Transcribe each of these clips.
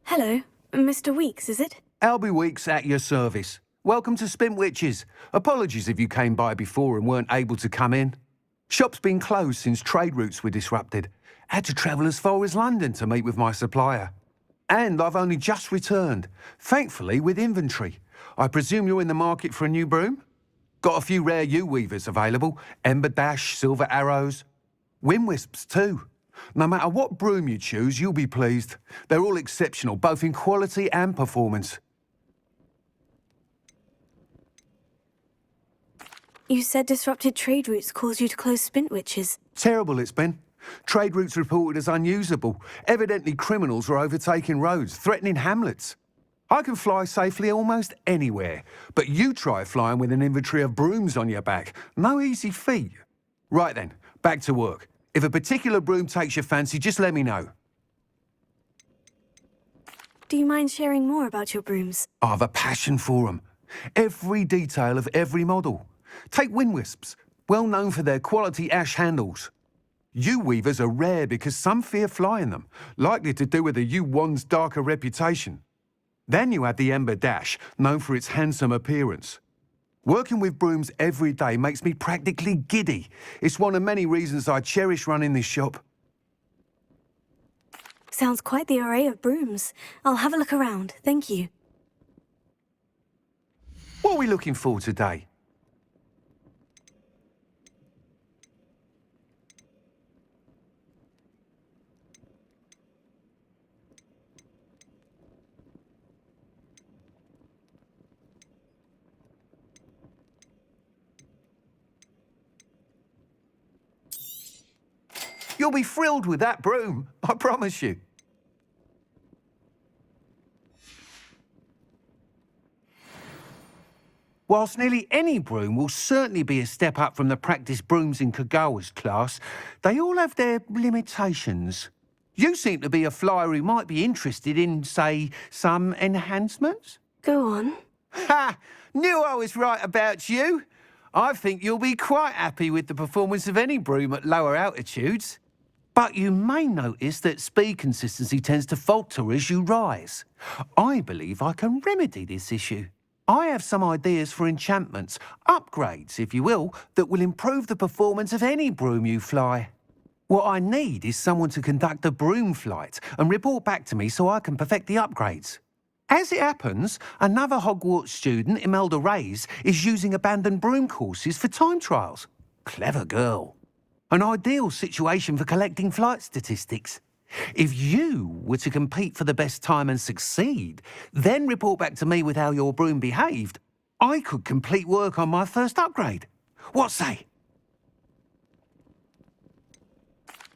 Hello, Mr. Weeks, is it? Albie Weeks at your service. Welcome to Spintwitches. Apologies if you came by before and weren't able to come in. Shop's been closed since trade routes were disrupted. Had to travel as far as London to meet with my supplier. And I've only just returned, thankfully with inventory. I presume you're in the market for a new broom? Got a few rare U-weavers available. Ember Dash, Silver Arrows. Wind Wisps too. No matter what broom you choose, you'll be pleased. They're all exceptional, both in quality and performance. You said disrupted trade routes caused you to close Spintwitches. Terrible it's been. Trade routes reported as unusable. Evidently criminals were overtaking roads, threatening hamlets. I can fly safely almost anywhere, but you try flying with an inventory of brooms on your back. No easy feat. Right then, back to work. If a particular broom takes your fancy, just let me know. Do you mind sharing more about your brooms? I've a passion for them. Every detail of every model. Take Wind Wisps, well known for their quality ash handles. U-weavers are rare because some fear flying them, likely to do with the U-wand's darker reputation. Then you have the Ember Dash, known for its handsome appearance. Working with brooms every day makes me practically giddy. It's one of many reasons I cherish running this shop. Sounds quite the array of brooms. I'll have a look around, thank you. What are we looking for today? You'll be thrilled with that broom, I promise you. Whilst nearly any broom will certainly be a step up from the practice brooms in Kagawa's class, they all have their limitations. You seem to be a flyer who might be interested in, say, some enhancements? Go on. Ha! Knew I was right about you. I think you'll be quite happy with the performance of any broom at lower altitudes. But you may notice that speed consistency tends to falter as you rise. I believe I can remedy this issue. I have some ideas for enchantments, upgrades, if you will, that will improve the performance of any broom you fly. What I need is someone to conduct a broom flight and report back to me so I can perfect the upgrades. As it happens, another Hogwarts student, Imelda Reyes, is using abandoned broom courses for time trials. Clever girl. An ideal situation for collecting flight statistics. If you were to compete for the best time and succeed, then report back to me with how your broom behaved, I could complete work on my first upgrade. What say?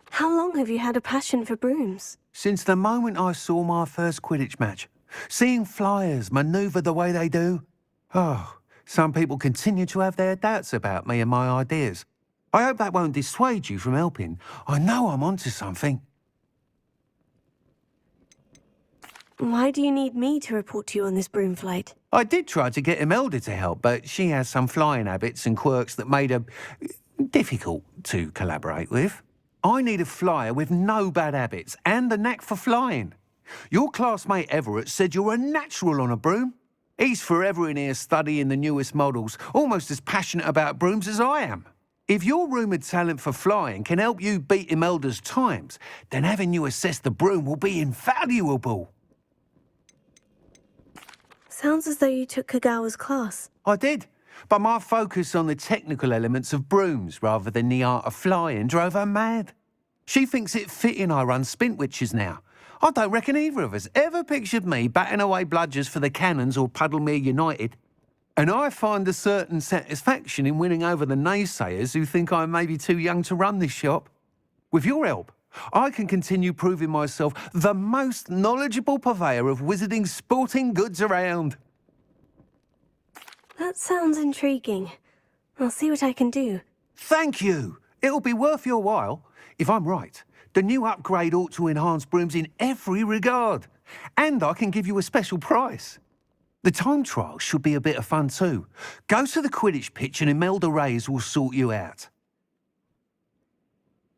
How long have you had a passion for brooms? Since the moment I saw my first Quidditch match. Seeing flyers manoeuvre the way they do. Oh, some people continue to have their doubts about me and my ideas. I hope that won't dissuade you from helping. I know I'm onto something. Why do you need me to report to you on this broom flight? I did try to get Imelda to help, but she has some flying habits and quirks that made her difficult to collaborate with. I need a flyer with no bad habits and the knack for flying. Your classmate Everett said you're a natural on a broom. He's forever in here studying the newest models, almost as passionate about brooms as I am. If your rumoured talent for flying can help you beat Imelda's times, then having you assess the broom will be invaluable. Sounds as though you took Kagawa's class. I did, but my focus on the technical elements of brooms rather than the art of flying drove her mad. She thinks it fitting I run Spintwitches now. I don't reckon either of us ever pictured me batting away bludgers for the Cannons or Puddlemere United. And I find a certain satisfaction in winning over the naysayers who think I'm maybe too young to run this shop. With your help, I can continue proving myself the most knowledgeable purveyor of wizarding sporting goods around. That sounds intriguing. I'll see what I can do. Thank you. It'll be worth your while. If I'm right, the new upgrade ought to enhance brooms in every regard. And I can give you a special price. The time trial should be a bit of fun too. Go to the Quidditch pitch and Imelda Reyes will sort you out.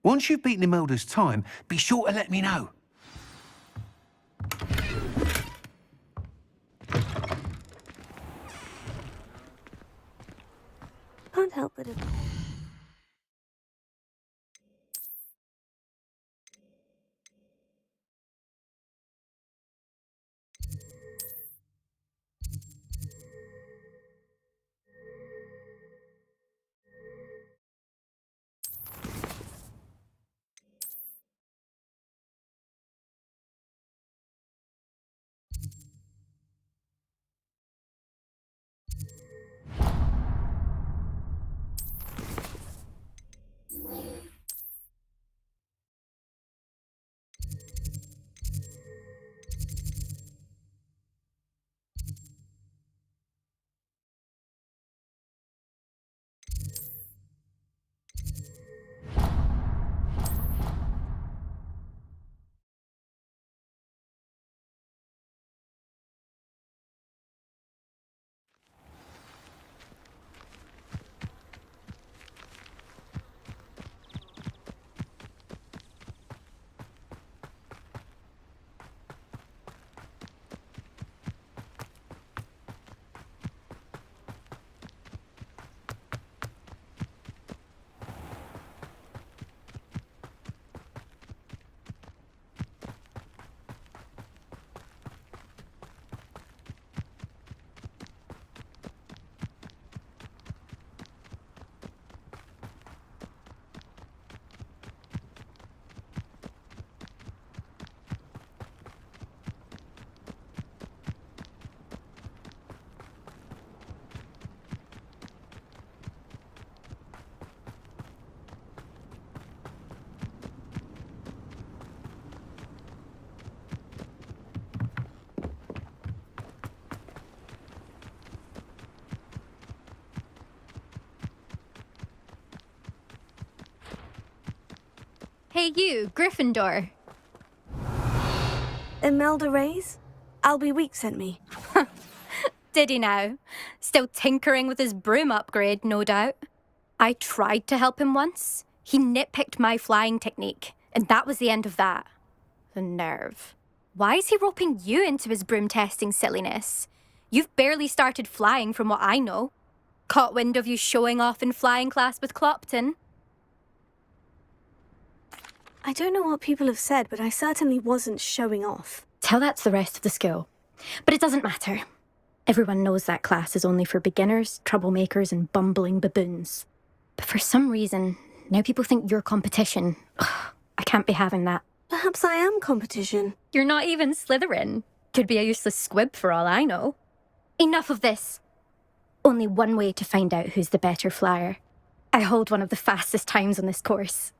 Once you've beaten Imelda's time, be sure to let me know. help but... Hey you, Gryffindor. Imelda Reyes? Albie Week sent me. Did he now? Still tinkering with his broom upgrade, no doubt. I tried to help him once. He nitpicked my flying technique, and that was the end of that. The nerve. Why is he roping you into his broom testing silliness? You've barely started flying from what I know. Caught wind of you showing off in flying class with Clopton. I don't know what people have said, but I certainly wasn't showing off. Tell that to the rest of the school. But it doesn't matter. Everyone knows that class is only for beginners, troublemakers, and bumbling baboons. But for some reason, now people think you're competition. Ugh, I can't be having that. Perhaps I am competition. You're not even Slytherin. Could be a useless squib for all I know. Enough of this. Only one way to find out who's the better flyer. I hold one of the fastest times on this course.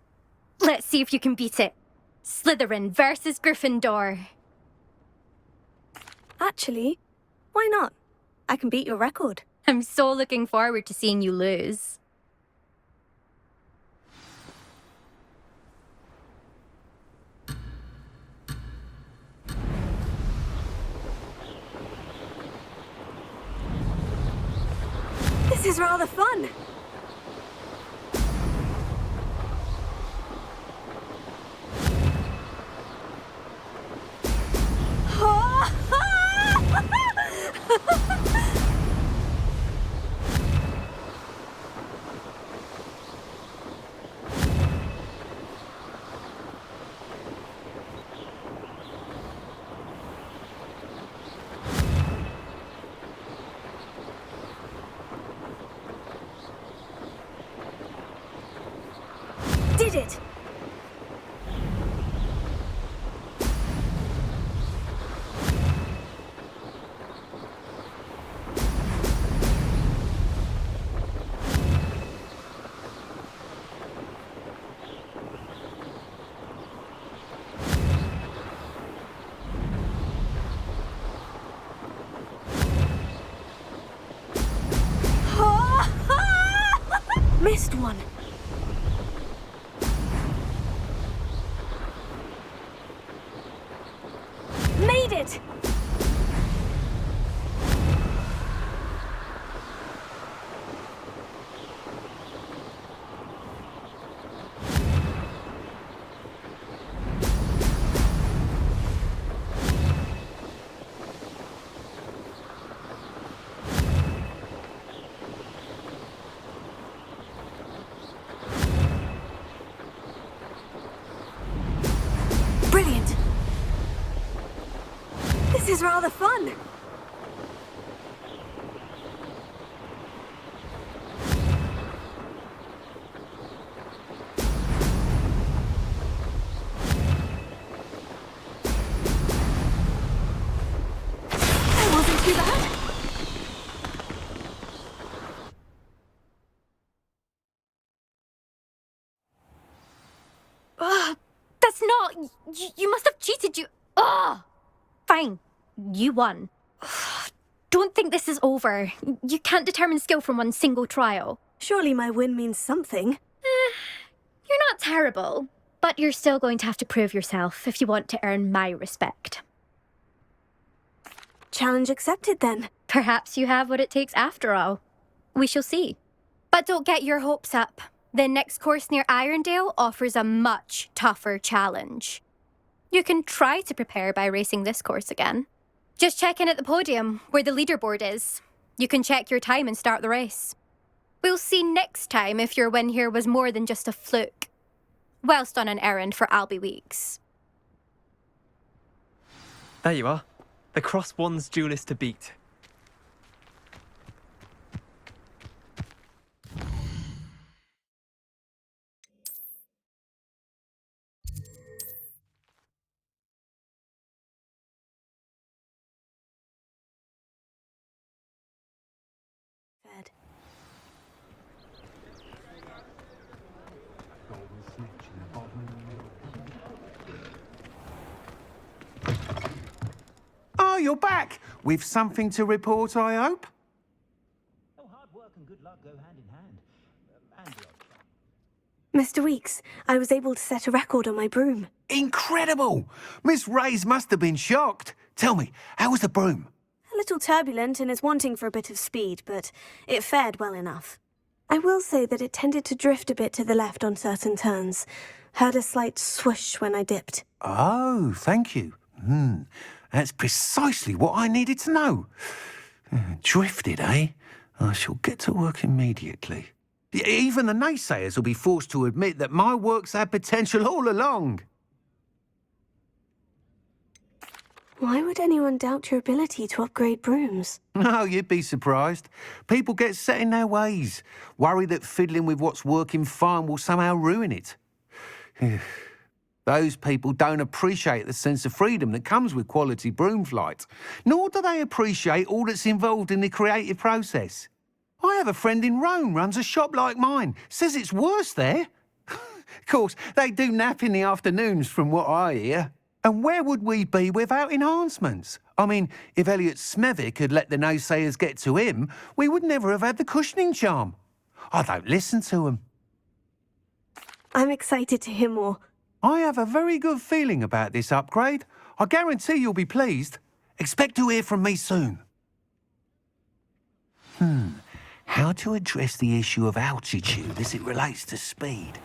Let's see if you can beat it. Slytherin versus Gryffindor. Actually, why not? I can beat your record. I'm so looking forward to seeing you lose. This is rather fun. Did it! Missed one. Made it! This is rather fun. That wasn't too bad. Ugh, that's not... You must have cheated, you... Ugh! Fine. You won. Ugh, don't think this is over. You can't determine skill from one single trial. Surely my win means something. You're not terrible, but you're still going to have to prove yourself if you want to earn my respect. Challenge accepted then. Perhaps you have what it takes after all. We shall see. But don't get your hopes up. The next course near Irondale offers a much tougher challenge. You can try to prepare by racing this course again. Just check in at the podium, where the leaderboard is. You can check your time and start the race. We'll see next time if your win here was more than just a fluke. Whilst on an errand for Albie Weeks. There you are. The Cross Wands duelist to beat. Fed. Oh, you're back. With something to report, I hope? Oh, hard work and good luck go hand in hand. And the odd fun. Mr. Weeks, I was able to set a record on my broom. Incredible! Miss Reyes must have been shocked. Tell me, how was the broom? A little turbulent and is wanting for a bit of speed, but it fared well enough. I will say that it tended to drift a bit to the left on certain turns. Heard a slight swoosh when I dipped. Oh, thank you. That's precisely what I needed to know. Drifted, eh? I shall get to work immediately. Even the naysayers will be forced to admit that my work's had potential all along. Why would anyone doubt your ability to upgrade brooms? No, you'd be surprised. People get set in their ways, worry that fiddling with what's working fine will somehow ruin it. Those people don't appreciate the sense of freedom that comes with quality broom flight, nor do they appreciate all that's involved in the creative process. I have a friend in Rome runs a shop like mine, says it's worse there. Of course, they do nap in the afternoons from what I hear. And where would we be without enhancements? I mean, if Elliot Smethwick had let the naysayers get to him, we would never have had the cushioning charm. I don't listen to them. I'm excited to hear more. I have a very good feeling about this upgrade. I guarantee you'll be pleased. Expect to hear from me soon. How to address the issue of altitude as it relates to speed?